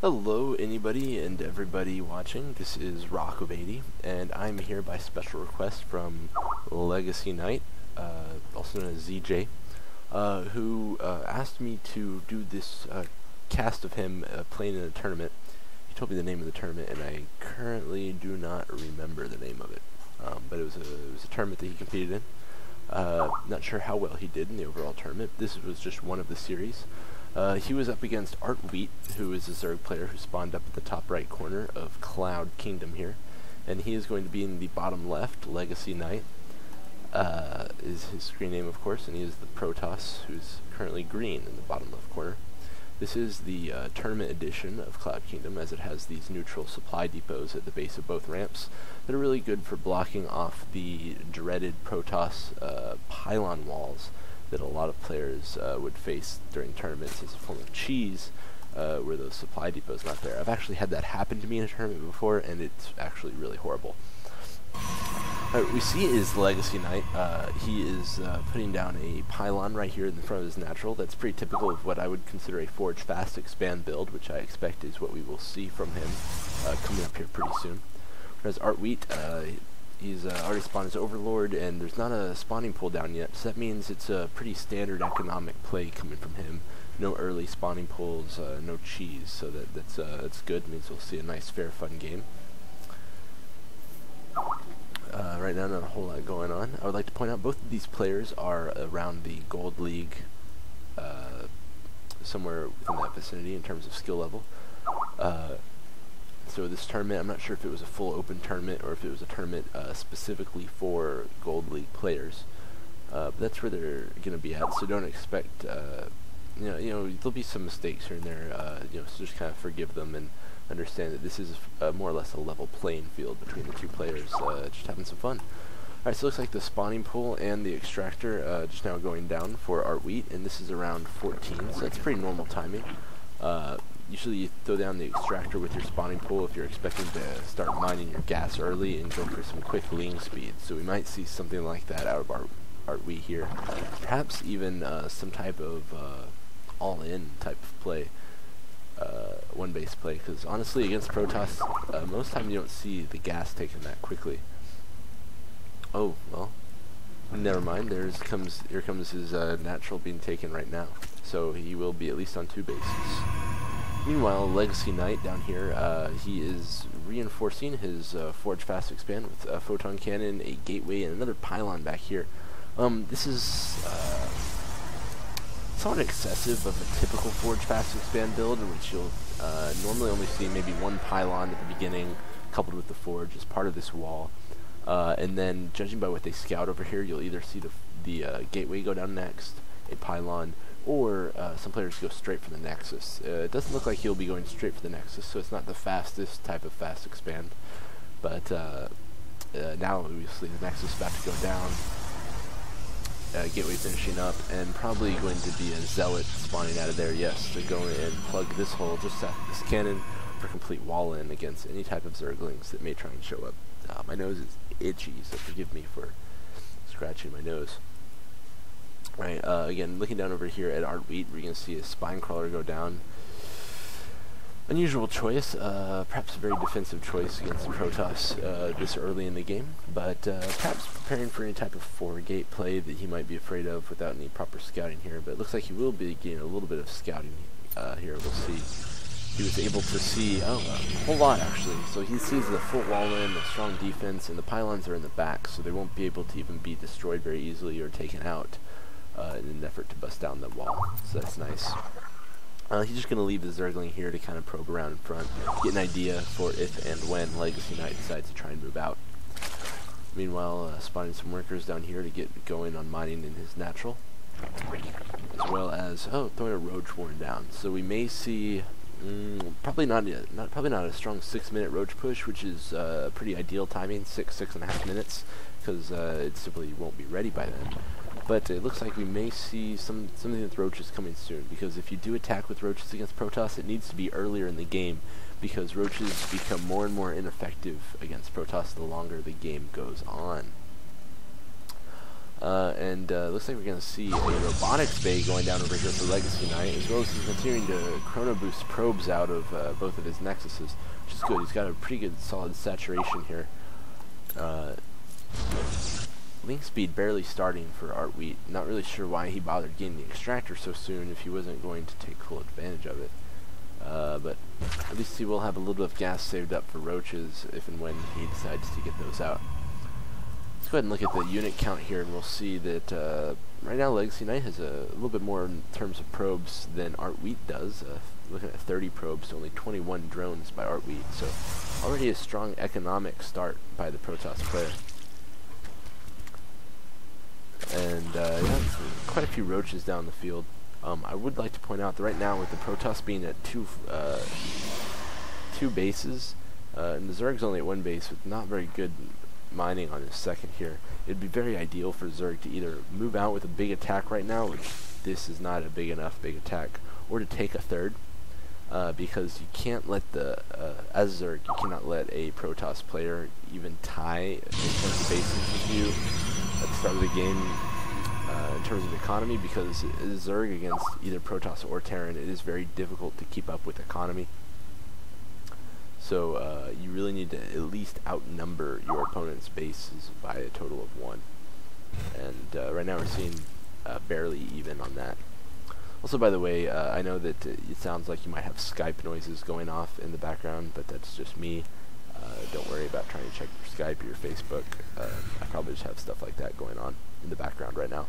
Hello anybody and everybody watching. This is Rock80 and I'm here by special request from LEGACYknight, also known as ZJ, who asked me to do this cast of him playing in a tournament. He told me the name of the tournament and I currently do not remember the name of it, but it was a tournament that he competed in. Not sure how well he did in the overall tournament. This was just one of the series. He was up against Artwheat, who is a Zerg player who spawned up at the top right corner of Cloud Kingdom here. And he is going to be in the bottom left. LEGACYknight is his screen name, of course, and he is the Protoss, who's currently green in the bottom left corner. This is the tournament edition of Cloud Kingdom, as it has these neutral supply depots at the base of both ramps that are really good for blocking off the dreaded Protoss pylon walls that a lot of players would face during tournaments as a form of cheese, where those supply depots not there. I've actually had that happen to me in a tournament before, and it's actually really horrible. What we see is LEGACYknight. He is putting down a pylon right here in the front of his natural. That's pretty typical of what I would consider a forge fast expand build, which I expect is what we will see from him coming up here pretty soon. Whereas Artwheat, he's already spawned his Overlord, and there's not a spawning pool down yet, so that means it's a pretty standard economic play coming from him. No early spawning pools, no cheese, so that's good. It means we'll see a nice, fair, fun game. Right now, not a whole lot going on. I would like to point out both of these players are around the Gold League, somewhere within that vicinity in terms of skill level. So this tournament, I'm not sure if it was a full open tournament or if it was a tournament specifically for Gold League players. But that's where they're going to be at. So don't expect, you know, there'll be some mistakes here and there. You know, so just kind of forgive them and understand that this is more or less a level playing field between the two players, just having some fun. Alright, so it looks like the spawning pool and the extractor just now going down for Artwheat, and this is around 14, so that's pretty normal timing. Usually you throw down the extractor with your spawning pool if you're expecting to start mining your gas early and go for some quick lean speed. So we might see something like that out of Artwheat here. Perhaps even some type of all-in type of play. One base play, because honestly against Protoss most time you don't see the gas taken that quickly. Oh well, never mind. Here comes his natural being taken right now, so he will be at least on 2 bases. Meanwhile, LEGACYknight down here, he is reinforcing his forge fast expand with a photon cannon, a gateway, and another pylon back here. This is somewhat excessive of a typical forge fast expand build, in which you'll normally only see maybe one pylon at the beginning coupled with the forge as part of this wall, and then judging by what they scout over here, you'll either see the gateway go down next, a pylon, or some players go straight for the nexus. It doesn't look like he'll be going straight for the nexus, so it's not the fastest type of fast expand, but now obviously the nexus is about to go down. Gateway finishing up, and probably going to be a zealot spawning out of there, yes, to go in and plug this hole just after this cannon for complete wall in against any type of Zerglings that may try and show up. My nose is itchy, so forgive me for scratching my nose. Right, again, looking down over here at Artwheat, we're going to see a spine crawler go down. Unusual choice, perhaps a very defensive choice against the Protoss this early in the game, but perhaps preparing for any type of 4-gate play that he might be afraid of without any proper scouting here. But it looks like he will be getting a little bit of scouting here. We'll see. He was able to see, a whole lot actually. So he sees the full wall in, the strong defense, and the pylons are in the back, so they won't be able to even be destroyed very easily or taken out in an effort to bust down the wall. So that's nice. He's just going to leave the Zergling here to kind of probe around in front, get an idea for if and when LEGACYknight decides to try and move out. Meanwhile, spawning some workers down here to get going on mining in his natural, as well as throwing a roach warren down. So we may see probably not a strong 6-minute roach push, which is pretty ideal timing, 6.5 minutes, because it simply won't be ready by then. But it looks like we may see something with roaches coming soon, because if you do attack with roaches against Protoss, it needs to be earlier in the game, because roaches become more and more ineffective against Protoss the longer the game goes on. Looks like we're going to see a robotics bay going down over here for LEGACYknight, as well as he's continuing to chrono boost probes out of both of his nexuses, which is good. He's got a pretty good solid saturation here. Link speed barely starting for artwheat. Not really sure why he bothered getting the extractor so soon if he wasn't going to take full advantage of it. But at least he will have a little bit of gas saved up for roaches if and when he decides to get those out. Let's go ahead and look at the unit count here, and we'll see that right now LEGACYknight has a little bit more in terms of probes than artwheat does. Looking at 30 probes to only 21 drones by artwheat, so already a strong economic start by the Protoss player. And yeah, quite a few roaches down the field. I would like to point out that right now, with the Protoss being at two bases, and the Zerg's only at one base with not very good mining on his second here, it'd be very ideal for Zerg to either move out with a big attack right now, which this is not a big enough big attack, or to take a third, because you can't let as Zerg, you cannot let a Protoss player even tie in terms of bases with you at the start of the game. In terms of economy, because Zerg against either Protoss or Terran, it is very difficult to keep up with economy. So you really need to at least outnumber your opponent's bases by a total of 1. And right now we're seeing barely even on that. Also, by the way, I know that it sounds like you might have Skype noises going off in the background, but that's just me. Don't worry about trying to check your Skype or your Facebook. I probably just have stuff like that going on in the background right now.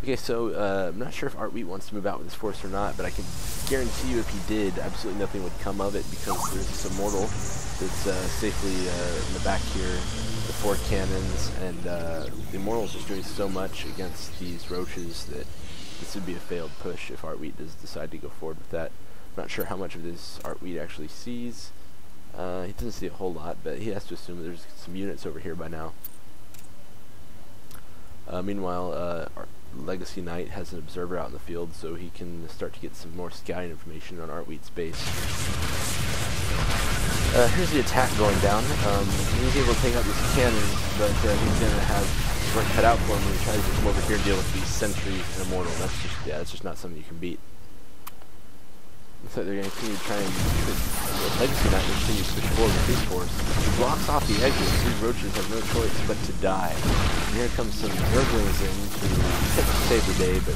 Okay, so I'm not sure if artwheat wants to move out with his force or not, but I can guarantee you if he did, absolutely nothing would come of it, because there's this immortal that's safely in the back here, the 4 cannons, and the immortal's just doing so much against these roaches that this would be a failed push if artwheat does decide to go forward with that. I'm not sure how much of this artwheat actually sees. He doesn't see a whole lot, but he has to assume that there's some units over here by now. Meanwhile, LEGACYknight has an observer out in the field, so he can start to get some more scouting information on artwheat's base. Here's the attack going down. He's able to take out these cannons, but he's going to have work cut out for him when he tries to come over here and deal with these sentries and immortal. That's just not something you can beat. So they're going to continue to try and LEGACYknight will continue to push forward with his force. He blocks off the exit. These roaches have no choice but to die. And here comes some Zerglings in to attempt to save the day, but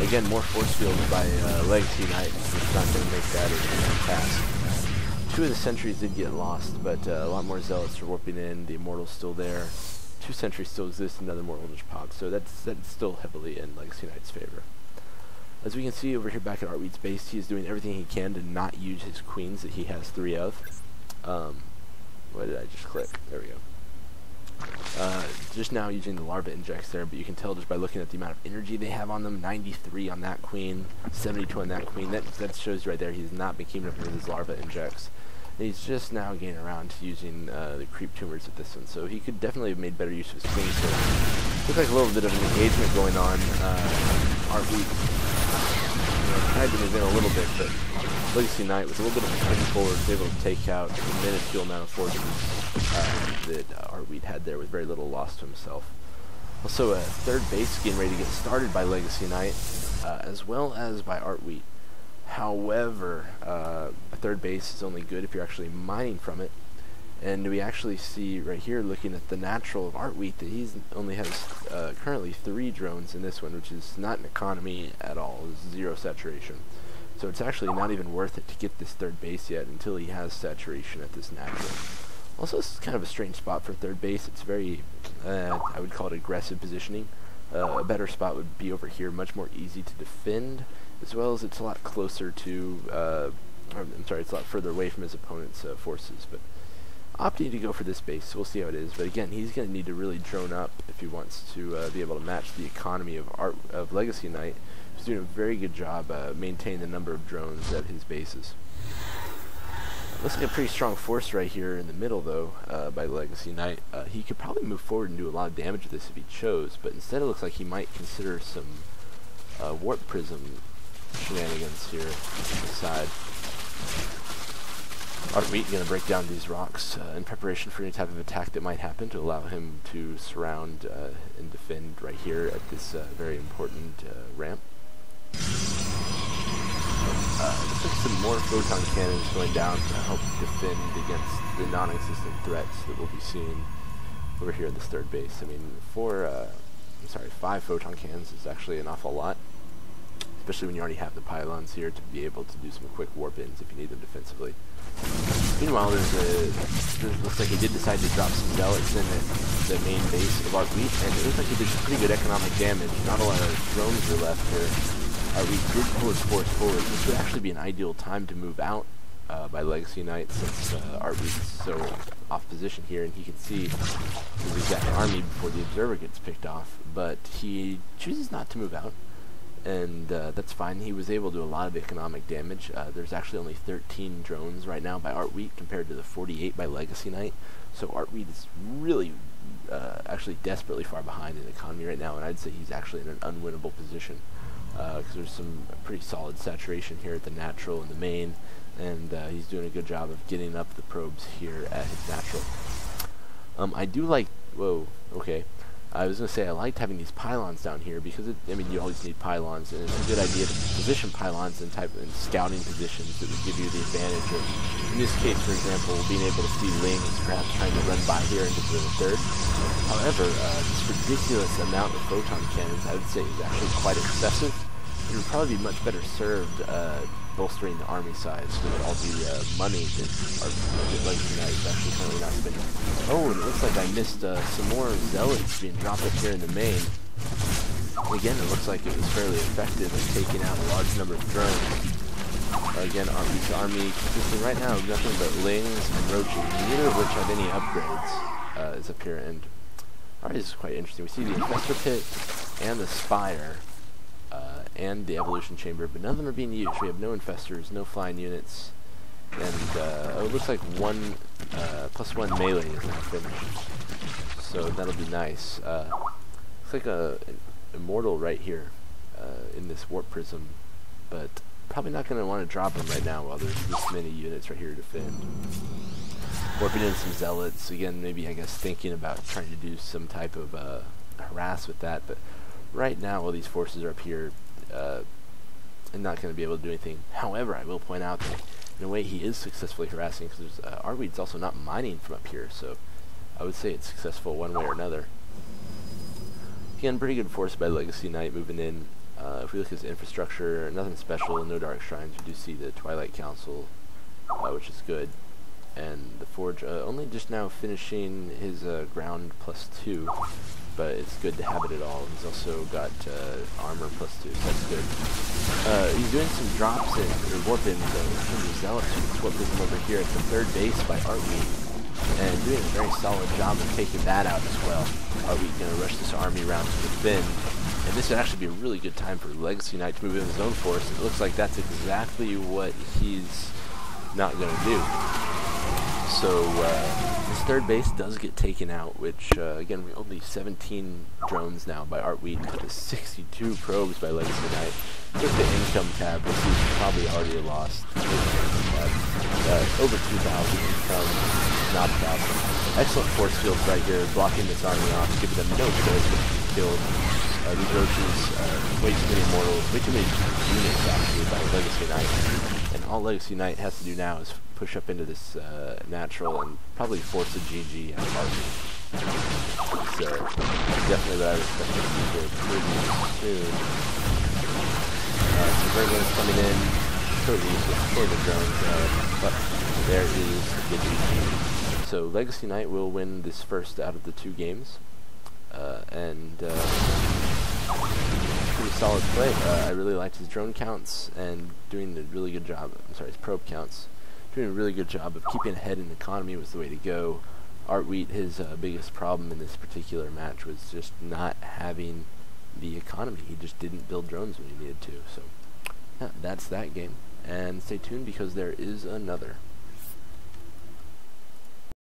again, more force fields by LEGACYknight. It's not going to make that a task. 2 of the sentries did get lost, but a lot more zealots are warping in. The immortal's still there. 2 sentries still exist, another immortal just popped. So that's still heavily in LEGACYknight's favor. As we can see over here back at artwheat's base, he is doing everything he can to not use his queens that he has 3 of. What did I just click? There we go. Just now using the larva injects there, but you can tell just by looking at the amount of energy they have on them. 93 on that queen, 72 on that queen. That shows you right there he's not been keeping up with his larva injects. And he's just now getting around to using the creep tumors at this one, so he could definitely have made better use of his queens here. Looks like a little bit of an engagement going on. Artwheat tried to move in a little bit, but LEGACYknight with a little bit of a push forward was able to take out a minuscule amount of forces that artwheat had there with very little loss to himself. Also, a 3rd base getting ready to get started by LEGACYknight, as well as by artwheat. However, a 3rd base is only good if you're actually mining from it. And we actually see right here, looking at the natural of artwheat, that he only has currently 3 drones in this one, which is not an economy at all. It's 0 saturation. So it's actually not even worth it to get this 3rd base yet until he has saturation at this natural. Also, this is kind of a strange spot for 3rd base. It's very, I would call it aggressive positioning. A better spot would be over here, much more easy to defend, as well as it's a lot closer to, it's a lot further away from his opponent's forces. But opting to go for this base, so we'll see how it is. But again, he's going to need to really drone up if he wants to be able to match the economy of LEGACYknight. He's doing a very good job maintaining the number of drones at his bases. Looks like a pretty strong force right here in the middle, though, by LEGACYknight. He could probably move forward and do a lot of damage with this if he chose, but instead it looks like he might consider some warp prism shenanigans here on the side. Artwheat going to break down these rocks in preparation for any type of attack that might happen to allow him to surround and defend right here at this very important ramp. Looks like some more photon cannons going down to help defend against the non-existent threats that we'll be seeing over here at this third base. I mean, 5 photon cannons is actually an awful lot, especially when you already have the pylons here to be able to do some quick warp-ins if you need them defensively. Meanwhile, looks like he did decide to drop some zealots in at the main base of Artwheat, and it looks like he did some pretty good economic damage. Not a lot of drones are left here. Artwheat did pull his force forward. This would actually be an ideal time to move out by LEGACYknight, since Artwheat's so off position here, and he can see his exact army before the observer gets picked off, but he chooses not to move out. And that's fine. He was able to do a lot of economic damage. There's actually only 13 drones right now by Artwheat compared to the 48 by LEGACYknight. So Artwheat is really actually desperately far behind in economy right now, and I'd say he's actually in an unwinnable position because there's some pretty solid saturation here at the natural and the main, and he's doing a good job of getting up the probes here at his natural. I do like... Whoa, okay. I was going to say I liked having these pylons down here because, I mean, you always need pylons, and it's a good idea to position pylons in scouting positions that would give you the advantage of, in this case, for example, being able to see lings perhaps trying to run by here into the third. However, this ridiculous amount of photon cannons, I would say, is actually quite excessive. It would probably be much better served bolstering the army size with all the money that LEGACYknight is actually currently not spending. Oh, and it looks like I missed some more zealots being dropped up here in the main. And again, it looks like it was fairly effective in taking out a large number of drones. Again, Artwheat's army consisting right now of nothing but lings and roaches, neither of which have any upgrades is up here. And alright, this is quite interesting. We see the infestor pit and the spire. And the evolution chamber, but none of them are being used. We have no infestors, no flying units, and it looks like +1 melee is now finished, so that'll be nice. Looks like an immortal right here in this warp prism, but probably not going to want to drop him right now while there's this many units right here to defend. Warping in some zealots, again, maybe I guess thinking about trying to do some type of harass with that, but right now while these forces are up here, I'm not going to be able to do anything. However, I will point out that in a way he is successfully harassing, because Artwheat's also not mining from up here, so I would say it's successful one way or another. Again, pretty good force by LEGACYknight moving in. If we look at his infrastructure, nothing special, no dark shrines. We do see the Twilight Council, which is good. And the Forge only just now finishing his ground +2. But it's good to have it at all. He's also got armor +2, so that's good. He's doing some drops in, or warp-ins in terms of zealots. It's what puts him over here at the third base by Artwheat, and doing a very solid job of taking that out as well. Artwheat going to rush this army around to defend, and this would actually be a really good time for LEGACYknight to move in his own force. It looks like that's exactly what he's not going to do. So, this third base does get taken out, which, again, we only 17 drones now by Artwheat, to 62 probes by LEGACYknight. Look at the income tab, this is probably already lost. Over 2,000 income, not a problem. Excellent force fields right here, blocking this army off, giving them no choice but to be killed. These roaches, way too many mortals, way too many units actually by LEGACYknight. And all LEGACYknight has to do now is push up into this natural and probably force a GG out of Artwheat. So, definitely what I was expecting to see here pretty soon. So Berglund is coming in, totally useless, killing the drones, but there is the GG. So LEGACYknight will win this first out of the 2 games, and pretty solid play. I really liked his drone counts and doing a really good job, his probe counts. Doing a really good job of keeping ahead in economy was the way to go. Artwheat, his biggest problem in this particular match was just not having the economy. He just didn't build drones when he needed to. So, yeah, that's that game. And stay tuned because there is another.